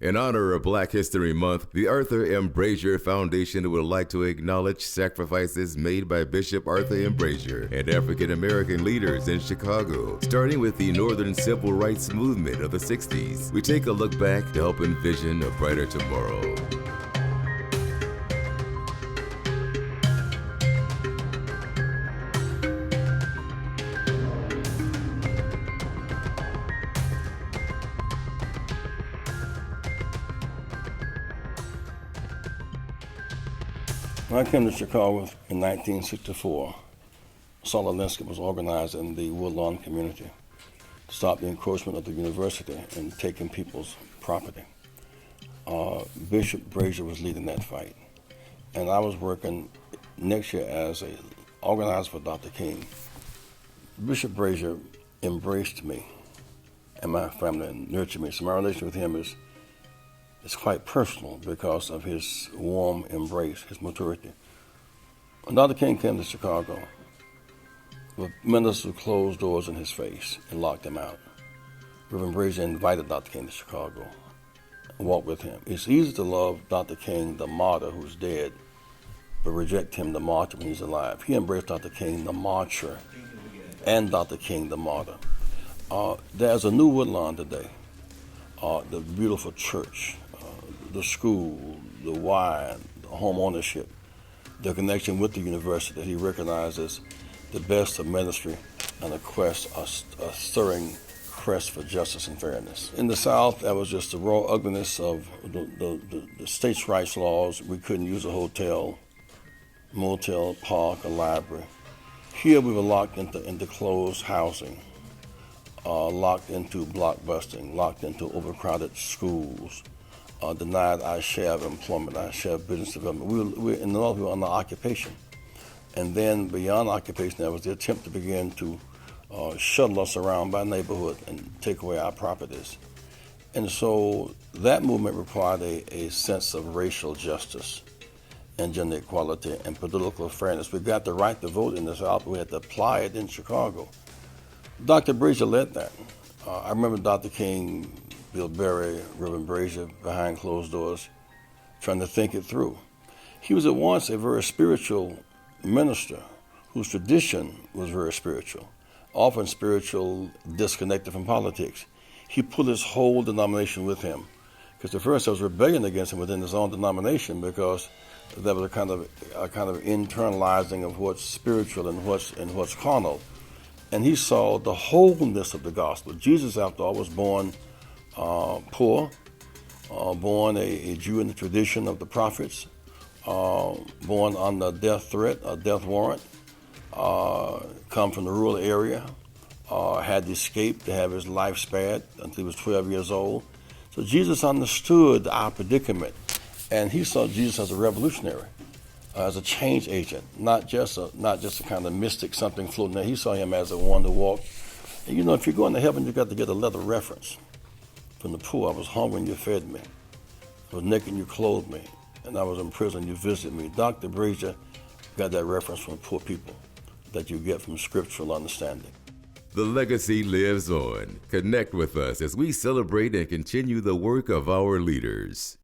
In honor of Black History Month, the Arthur M. Brazier Foundation would like to acknowledge sacrifices made by Bishop Arthur M. Brazier and African American leaders in Chicago. Starting with the Northern Civil Rights Movement of the 60s, we take a look back to help envision a brighter tomorrow. When I came to Chicago in 1964, Saul Alinsky was organizing in the Woodlawn community to stop the encroachment of the university and taking people's property. Bishop Brazier was leading that fight, and I was working next year as an organizer for Dr. King. Bishop Brazier embraced me and my family and nurtured me, so my relation with him is quite personal because of his warm embrace, his maturity. When Dr. King came to Chicago, the minister closed doors in his face and locked him out. Reverend Brazier invited Dr. King to Chicago and walked with him. It's easy to love Dr. King, the martyr who's dead, but reject him, the martyr, when he's alive. He embraced Dr. King, the martyr, and Dr. King, the martyr. There's a new Woodlawn today, the beautiful church, the school, the wine, the home ownership, the connection with the university that he recognizes the best of ministry and a stirring quest for justice and fairness. In the South, that was just the raw ugliness of the states' rights laws. We couldn't use a hotel, motel, park, or library. Here we were locked into closed housing, locked into blockbusting, locked into overcrowded schools, denied our share of employment, our share of business development. We in the North, we were under occupation. And then beyond occupation, there was the attempt to begin to shuttle us around by neighborhood and take away our properties. And so that movement required a sense of racial justice and gender equality and political fairness. We got the right to vote in the South, but we had to apply it in Chicago. Dr. Brazier led that. I remember Dr. King, Bill Berry, Reverend Brazier, behind closed doors, trying to think it through. He was at once a very spiritual minister whose tradition was very spiritual, often spiritual, disconnected from politics. He pulled his whole denomination with him, because at first there was rebellion against him within his own denomination, because there was a kind of internalizing of what's spiritual and what's carnal. And he saw the wholeness of the gospel. Jesus, after all, was born poor, born a Jew in the tradition of the prophets, born under death threat, a death warrant, come from the rural area, had escaped to have his life spared until he was 12 years old. So Jesus understood our predicament, and he saw Jesus as a revolutionary, as a change agent, not just a kind of mystic, something floating there. He saw him as a one to walk. And you know, if you're going to heaven, you got to get a leather reference from the poor. I was hungry and you fed me. I was naked and you clothed me. And I was in prison and you visited me. Dr. Brazier got that reference from poor people that you get from scriptural understanding. The legacy lives on. Connect with us as we celebrate and continue the work of our leaders.